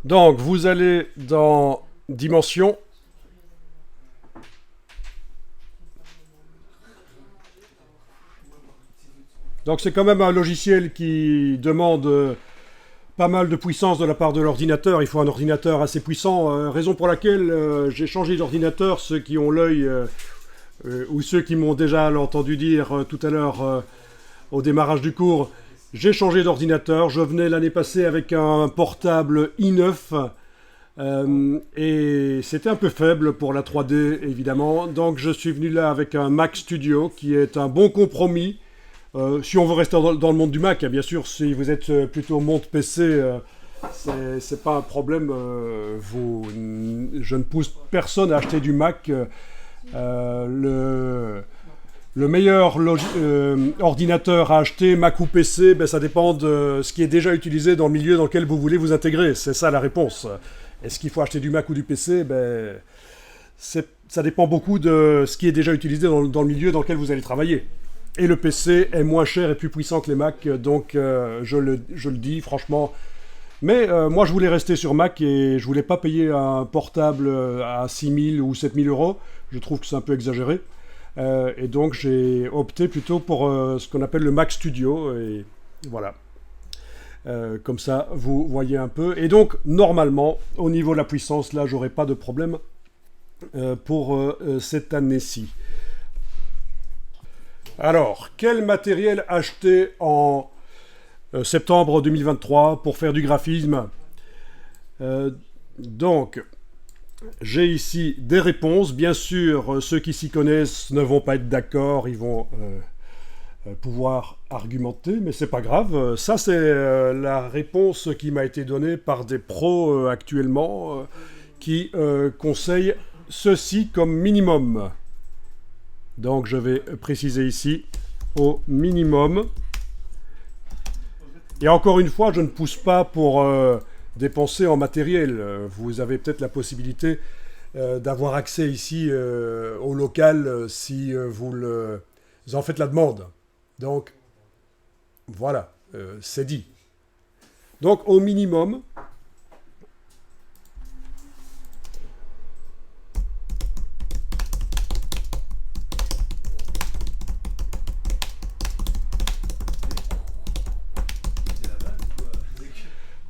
Donc, vous allez dans Dimension. Donc, c'est quand même un logiciel qui demande pas mal de puissance de la part de l'ordinateur. Il faut un ordinateur assez puissant, raison pour laquelle j'ai changé d'ordinateur. Ceux qui ont l'œil, ou ceux qui m'ont déjà entendu dire tout à l'heure au démarrage du cours, j'ai changé d'ordinateur. Je venais l'année passée avec un portable i9 et c'était un peu faible pour la 3D évidemment. Donc je suis venu là avec un Mac Studio qui est un bon compromis. Si on veut rester dans le monde du Mac, hein, bien sûr, si vous êtes plutôt monde PC, c'est pas un problème. Je ne pousse personne à acheter du Mac. Le meilleur ordinateur à acheter, Mac ou PC, ben, ça dépend de ce qui est déjà utilisé dans le milieu dans lequel vous voulez vous intégrer. C'est ça la réponse. Est-ce qu'il faut acheter du Mac ou du PC? Ben, ça dépend beaucoup de ce qui est déjà utilisé dans le milieu dans lequel vous allez travailler. Et le PC est moins cher et plus puissant que les Mac, donc je le dis franchement. Mais moi je voulais rester sur Mac et je voulais pas payer un portable à 6 000 ou 7 000 euros. Je trouve que c'est un peu exagéré. Et donc j'ai opté plutôt pour ce qu'on appelle le Mac Studio. Et voilà. Comme ça vous voyez un peu. Et donc normalement, au niveau de la puissance, là j'aurai pas de problème pour cette année-ci. Alors, quel matériel acheter en septembre 2023 pour faire du graphisme? Donc, j'ai ici des réponses. Bien sûr, ceux qui s'y connaissent ne vont pas être d'accord, ils vont pouvoir argumenter, mais c'est pas grave. Ça, c'est la réponse qui m'a été donnée par des pros actuellement qui conseillent ceci comme minimum. Donc je vais préciser ici au minimum. Et encore une fois, je ne pousse pas pour dépenser en matériel. Vous avez peut-être la possibilité d'avoir accès ici au local si vous en faites la demande. Donc voilà, c'est dit. Donc au minimum,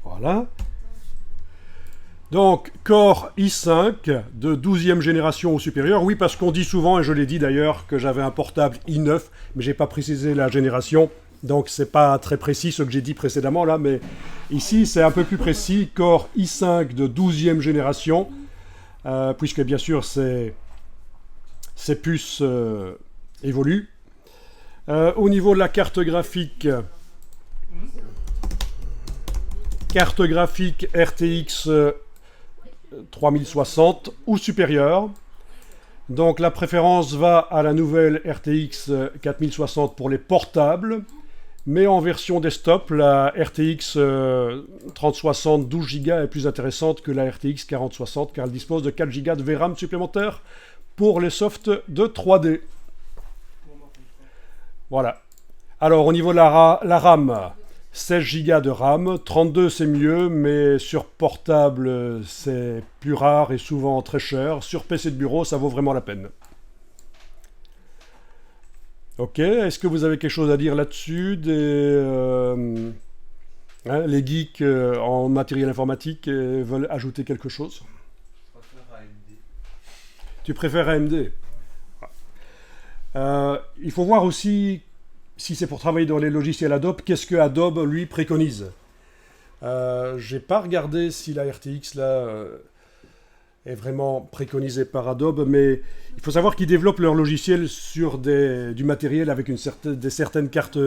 voilà. Donc, Core i5 de 12e génération ou supérieure. Oui, parce qu'on dit souvent, et je l'ai dit d'ailleurs, que j'avais un portable i9, mais j'ai pas précisé la génération. Donc, c'est pas très précis ce que j'ai dit précédemment là, mais ici, c'est un peu plus précis. Core i5 de 12e génération, puisque bien sûr, ces puces évoluent. Au niveau de la carte graphique RTX 3060 ou supérieure. Donc la préférence va à la nouvelle RTX 4060 pour les portables, mais en version desktop, la RTX 3060 12 Go est plus intéressante que la RTX 4060 car elle dispose de 4 Go de VRAM supplémentaires pour les softs de 3D. Voilà. Alors au niveau de la RAM, 16 Go de RAM, 32 c'est mieux, mais sur portable c'est plus rare et souvent très cher. Sur PC de bureau, ça vaut vraiment la peine. Ok, est-ce que vous avez quelque chose à dire là-dessus? Les geeks en matériel informatique veulent ajouter quelque chose? Je préfère AMD. Tu préfères AMD? Il faut voir aussi, si c'est pour travailler dans les logiciels Adobe, qu'est-ce que Adobe, lui, préconise. J'ai pas regardé si la RTX, là, est vraiment préconisée par Adobe, mais il faut savoir qu'ils développent leur logiciel sur du matériel avec certaines cartes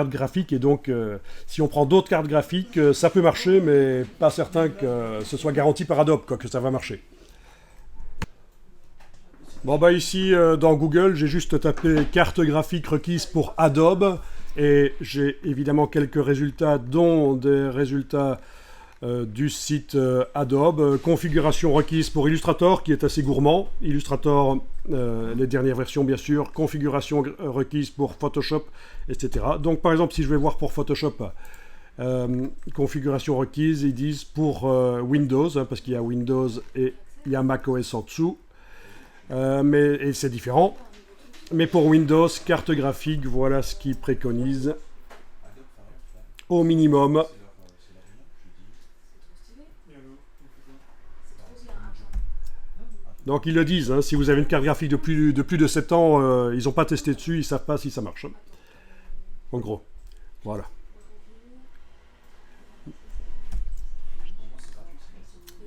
graphiques, et donc, si on prend d'autres cartes graphiques, ça peut marcher, mais pas certain que ce soit garanti par Adobe, quoi, que ça va marcher. Bon bah ici dans Google, j'ai juste tapé carte graphique requise pour Adobe et j'ai évidemment quelques résultats, dont des résultats du site Adobe. Configuration requise pour Illustrator qui est assez gourmand. Illustrator, les dernières versions bien sûr. Configuration requise pour Photoshop, etc. Donc par exemple si je vais voir pour Photoshop, Configuration requise, ils disent pour Windows, hein, parce qu'il y a Windows et il y a macOS en dessous. Et c'est différent. Mais pour Windows, carte graphique, voilà ce qu'ils préconisent. Au minimum. Donc ils le disent, hein, si vous avez une carte graphique de plus de 7 ans, ils n'ont pas testé dessus, ils ne savent pas si ça marche. En gros, voilà.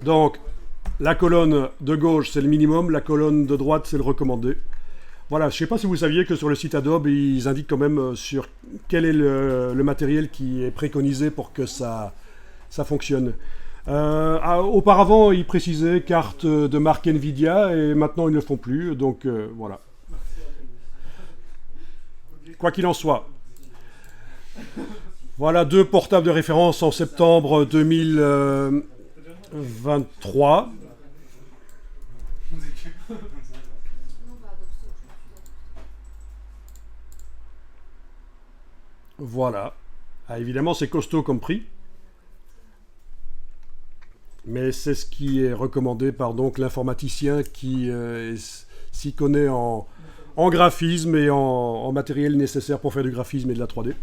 Donc, la colonne de gauche, c'est le minimum, la colonne de droite, c'est le recommandé. Voilà, je ne sais pas si vous saviez que sur le site Adobe, ils indiquent quand même sur quel est le matériel qui est préconisé pour que ça fonctionne. Auparavant, ils précisaient carte de marque Nvidia, et maintenant, ils ne le font plus, donc voilà. Quoi qu'il en soit. Voilà 2 portables de référence en septembre 2023. Voilà. Ah, évidemment, c'est costaud comme prix. Mais c'est ce qui est recommandé par donc l'informaticien qui s'y connaît en graphisme et en matériel nécessaire pour faire du graphisme et de la 3D.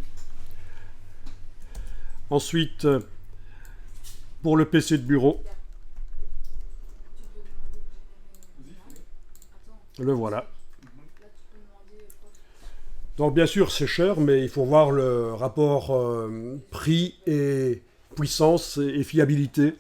Ensuite, pour le PC de bureau, le voilà. Donc bien sûr c'est cher, mais il faut voir le rapport prix et puissance et fiabilité.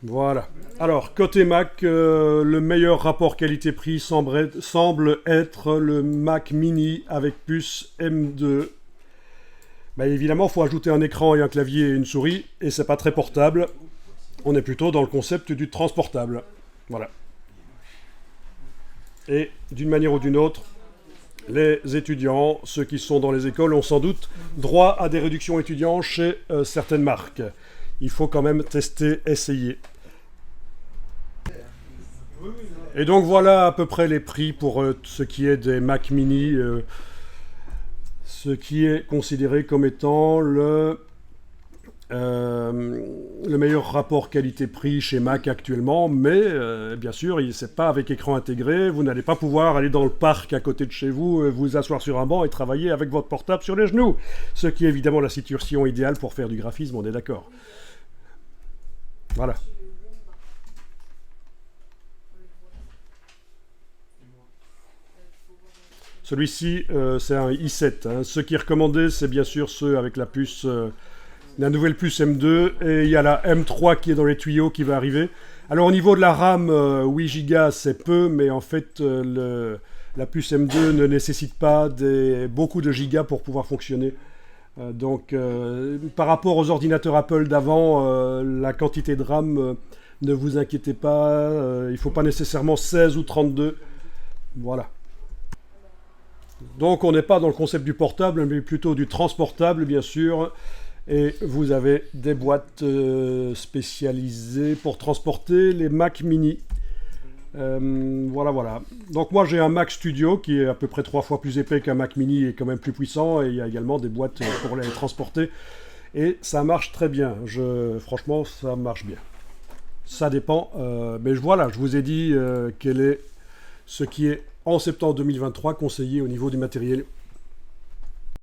Voilà. Alors côté Mac, le meilleur rapport qualité-prix semble être le Mac Mini avec puce M2. Ben, évidemment, il faut ajouter un écran et un clavier et une souris, et c'est pas très portable. On est plutôt dans le concept du transportable. Voilà. Et d'une manière ou d'une autre, les étudiants, ceux qui sont dans les écoles, ont sans doute droit à des réductions étudiants chez certaines marques. Il faut quand même tester, essayer. Et donc voilà à peu près les prix pour ce qui est des Mac Mini, ce qui est considéré comme étant le meilleur rapport qualité-prix chez Mac actuellement, mais bien sûr, c'est pas avec écran intégré, vous n'allez pas pouvoir aller dans le parc à côté de chez vous, vous asseoir sur un banc et travailler avec votre portable sur les genoux, ce qui est évidemment la situation idéale pour faire du graphisme, on est d'accord. Voilà. Celui-ci, c'est un i7. Hein. Ce qui est recommandé, c'est bien sûr ceux avec la puce, la nouvelle puce M2, et il y a la M3 qui est dans les tuyaux qui va arriver. Alors au niveau de la RAM, 8 Go c'est peu, mais en fait la puce M2 ne nécessite pas beaucoup de gigas pour pouvoir fonctionner. Donc par rapport aux ordinateurs Apple d'avant, la quantité de RAM, ne vous inquiétez pas, il ne faut pas nécessairement 16 ou 32. Voilà. Donc on n'est pas dans le concept du portable, mais plutôt du transportable, bien sûr. Et vous avez des boîtes spécialisées pour transporter les Mac Mini. Voilà. Donc moi j'ai un Mac Studio qui est à peu près 3 fois plus épais qu'un Mac Mini et quand même plus puissant. Et il y a également des boîtes pour les transporter. Et ça marche très bien. Franchement, ça marche bien. Ça dépend. Mais voilà, je vous ai dit quel est ce qui est en septembre 2023 conseillé au niveau du matériel